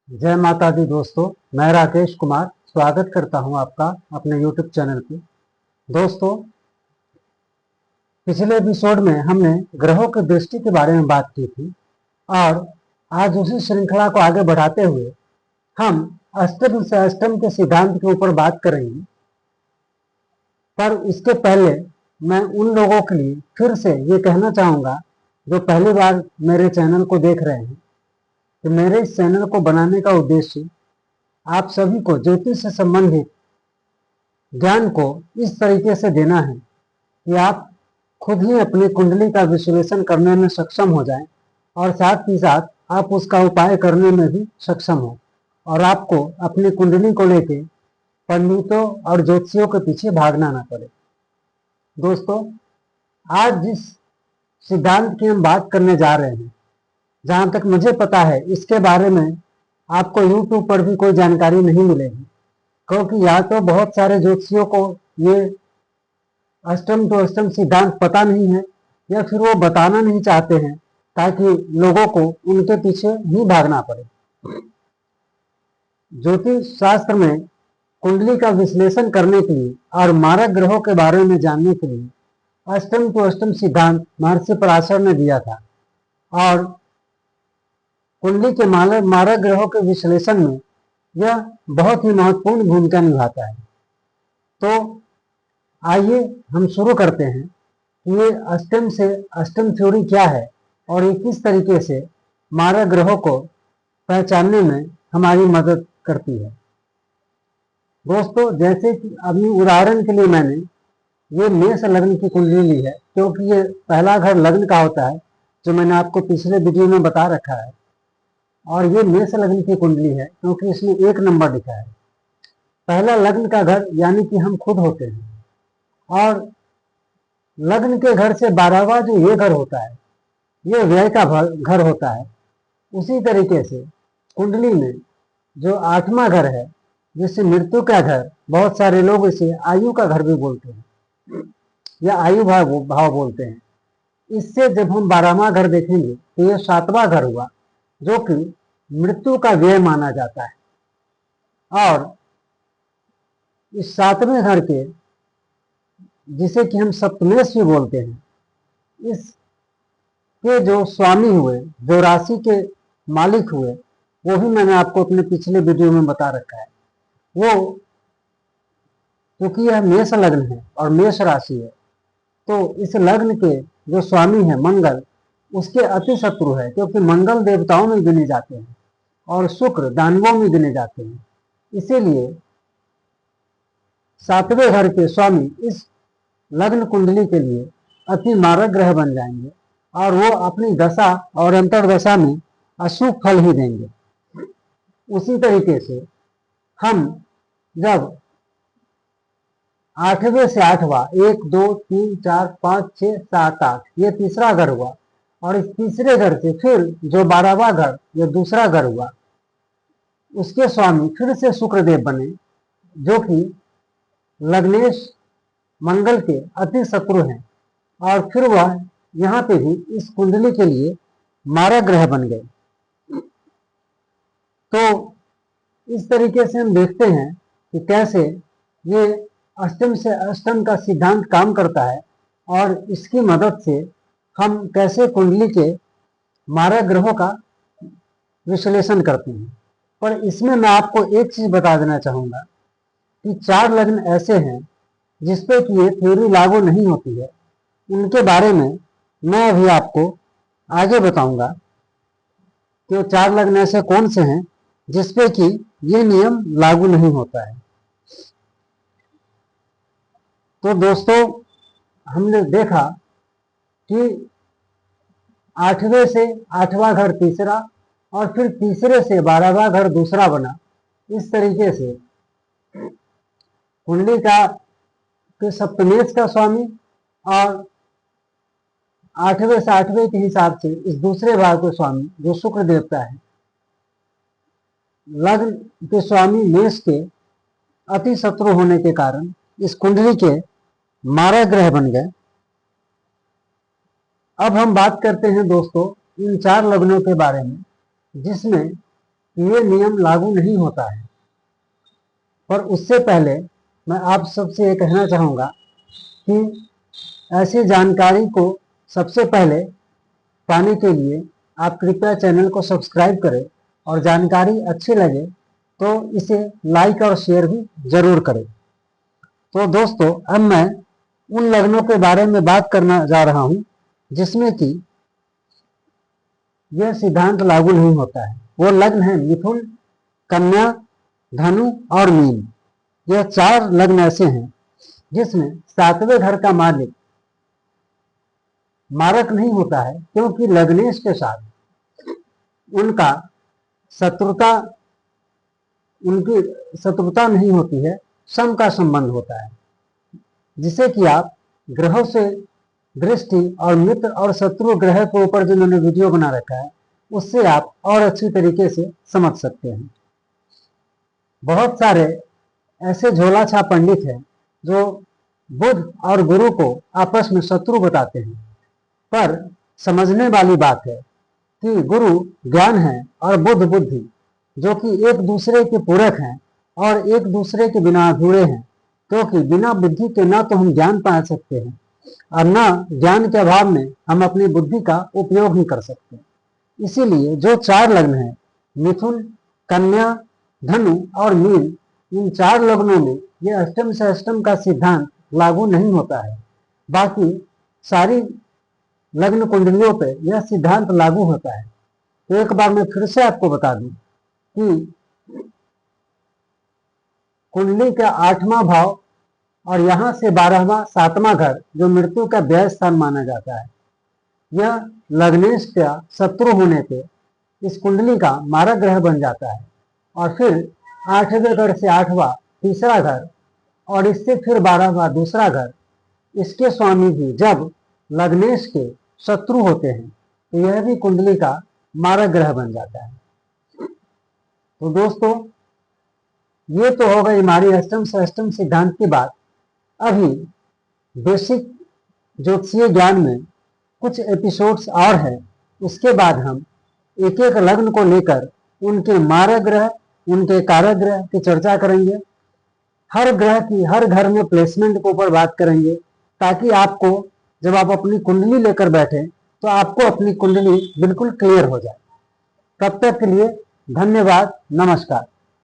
जय माता दी दोस्तों। मैं राकेश कुमार स्वागत करता हूं आपका अपने YouTube चैनल पे। दोस्तों, पिछले एपिसोड में हमने ग्रहों की दृष्टि के बारे में बात की थी और आज उसी श्रृंखला को आगे बढ़ाते हुए हम अष्टम से अष्टम के सिद्धांत के ऊपर बात करेंगे। पर इसके पहले मैं उन लोगों के लिए फिर से ये कहना चाहूँगा जो पहली बार मेरे चैनल को देख रहे हैं कि मेरे इस चैनल को बनाने का उद्देश्य आप सभी को ज्योतिष से संबंधित ज्ञान को इस तरीके से देना है कि आप खुद ही अपनी कुंडली का विश्लेषण करने में सक्षम हो जाएं और साथ ही साथ आप उसका उपाय करने में भी सक्षम हो और आपको अपनी कुंडली को लेके पंडितों और ज्योतिषियों के पीछे भागना ना पड़े। दोस्तों, आज जिस सिद्धांत की हम बात करने जा रहे हैं, जहां तक मुझे पता है इसके बारे में आपको YouTube पर भी कोई जानकारी नहीं मिलेगी, क्योंकि या तो बहुत सारे ज्योतिषियों को ये अष्टम टू अष्टम सिद्धांत पता नहीं है या फिर वो बताना नहीं चाहते हैं ताकि लोगों को उनके पीछे ही भागना पड़े। ज्योतिष शास्त्र में कुंडली का विश्लेषण करने के लिए और मारक ग्रहों के बारे में जानने के लिए अष्टम टू अष्टम सिद्धांत महर्षि पराशर ने दिया था और कुंडली के मारक ग्रहों के विश्लेषण में यह बहुत ही महत्वपूर्ण भूमिका निभाता है। तो आइए हम शुरू करते हैं कि ये अष्टम से अष्टम थ्योरी क्या है और ये किस तरीके से मारक ग्रहों को पहचानने में हमारी मदद करती है। दोस्तों, जैसे कि अभी उदाहरण के लिए मैंने ये मेष लग्न की कुंडली ली है, क्योंकि ये पहला घर लग्न का होता है जो मैंने आपको पिछले वीडियो में बता रखा है, और ये मेष लग्न की कुंडली है क्योंकि इसमें 1 नंबर लिखा है। पहला लग्न का घर यानी कि हम खुद होते हैं, और लग्न के घर से 12वां जो ये घर होता है ये व्यय का घर होता है। उसी तरीके से कुंडली में जो 8वां घर है, जिसे मृत्यु का घर, बहुत सारे लोग इसे आयु का घर भी बोलते हैं या आयु भाव बोलते हैं। इससे जब हम 12वां घर देखेंगे तो ये 7वां घर हुआ, जो कि मृत्यु का व्यय माना जाता है। और इस 7वें घर के, जिसे कि हम सप्तमेश भी बोलते हैं, इसके जो स्वामी हुए, जो राशि के मालिक हुए, वो भी मैंने आपको अपने पिछले वीडियो में बता रखा है। वो क्योंकि यह मेष लग्न है और मेष राशि है, तो इस लग्न के जो स्वामी है मंगल, उसके अति शत्रु है, क्योंकि मंगल देवताओं में गिने जाते हैं और शुक्र दानवों में गिने जाते हैं। इसीलिए 7वें घर के स्वामी इस लग्न कुंडली के लिए अति मारक ग्रह बन जाएंगे और वो अपनी दशा और अंतर्दशा में अशुभ फल ही देंगे। उसी तरीके से हम जब 8वें से 8वां, 1 2 3 4 5 6 7 8, ये तीसरा घर हुआ, और इस तीसरे घर से फिर जो 12वां घर या दूसरा घर हुआ, उसके स्वामी फिर से शुक्रदेव बने, जो कि लग्नेश मंगल के अति शत्रु हैं, और फिर वह यहाँ पे भी इस कुंडली के लिए मारक ग्रह बन गए। तो इस तरीके से हम देखते हैं कि कैसे ये अष्टम से अष्टम का सिद्धांत काम करता है और इसकी मदद से हम कैसे कुंडली के मारक ग्रहों का विश्लेषण करते हैं। पर इसमें मैं आपको एक चीज बता देना चाहूंगा कि 4 लग्न ऐसे हैं जिसपे कि ये थ्योरी लागू नहीं होती है। उनके बारे में मैं अभी आपको आगे बताऊंगा कि वो 4 लग्न ऐसे कौन से हैं जिसपे कि ये नियम लागू नहीं होता है। तो दोस्तों, हमने देखा कि 8वें से 8वां घर तीसरा और फिर तीसरे से 12वां घर दूसरा बना। इस तरीके से कुंडली का के सप्तमेश का स्वामी और 8वें से 8वें के हिसाब से इस दूसरे भाव के स्वामी जो शुक्र देवता है, लग्न के स्वामी मेष के अति शत्रु होने के कारण इस कुंडली के मारक ग्रह बन गए। अब हम बात करते हैं दोस्तों इन 4 लग्नों के बारे में, जिसमें कि ये नियम लागू नहीं होता है। पर उससे पहले मैं आप सबसे ये कहना चाहूँगा कि ऐसी जानकारी को सबसे पहले पाने के लिए आप कृपया चैनल को सब्सक्राइब करें और जानकारी अच्छी लगे तो इसे लाइक और शेयर भी जरूर करें। तो दोस्तों, अब मैं उन लग्नों के बारे में बात करना जा रहा हूं जिसमें कि यह सिद्धांत लागू नहीं होता है। वो लग्न है मिथुन, कन्या, धनु और मीन। यह 4 लग्न ऐसे हैं जिसमें 7वें घर का मालिक मारक नहीं होता है, क्योंकि लग्नेश के साथ उनका शत्रुता उनकी शत्रुता नहीं होती है, सम का संबंध होता है, जिसे कि आप ग्रहों से दृष्टि और मित्र और शत्रु ग्रह के ऊपर जिन्होंने वीडियो बना रखा है उससे आप और अच्छी तरीके से समझ सकते हैं। बहुत सारे ऐसे झोला छाप पंडित हैं जो बुध और गुरु को आपस में शत्रु बताते हैं, पर समझने वाली बात है कि गुरु ज्ञान है और बुध बुद्धि, जो कि एक दूसरे के पूरक हैं और एक दूसरे के बिना अधूरे हैं, क्योंकि बिना बुद्धि के ना तो हम ज्ञान पा सकते हैं और ना ज्ञान के अभाव में हम अपनी बुद्धि का उपयोग ही कर सकते हैं। इसीलिए जो 4 लग्न हैं मिथुन, कन्या, धनु और मीन, इन 4 लग्नों में यह अष्टम से अष्टम का सिद्धांत लागू नहीं होता है। बाकी सारी लग्न कुंडलियों पे यह सिद्धांत लागू होता है। तो एक बार मैं फिर से आपको बता दूं कि कुंडली का 8वां भाव और यहां से 12वां 7वां घर जो मृत्यु का व्यय स्थान माना जाता है, यह लग्नेश का शत्रु होने पे इस कुंडली का मारक ग्रह बन जाता है। और फिर 8वें घर से 8वां तीसरा घर और इससे फिर 12वां दूसरा घर, इसके स्वामी भी जब लग्नेश के शत्रु होते हैं तो यह भी कुंडली का मारक ग्रह बन जाता है। तो दोस्तों, ये तो हो गई हमारी अष्टम से अष्टम सिद्धांत की बात। अभी बेसिक ज्योतिषीय ज्ञान में कुछ एपिसोड्स और हैं, उसके बाद हम एक एक लग्न को लेकर उनके मारक ग्रह, उनके कारक ग्रह की चर्चा करेंगे। हर ग्रह की हर घर में प्लेसमेंट के ऊपर बात करेंगे, ताकि आपको जब आप अपनी कुंडली लेकर बैठे तो आपको अपनी कुंडली बिल्कुल क्लियर हो जाए। तब तक के लिए धन्यवाद, नमस्कार।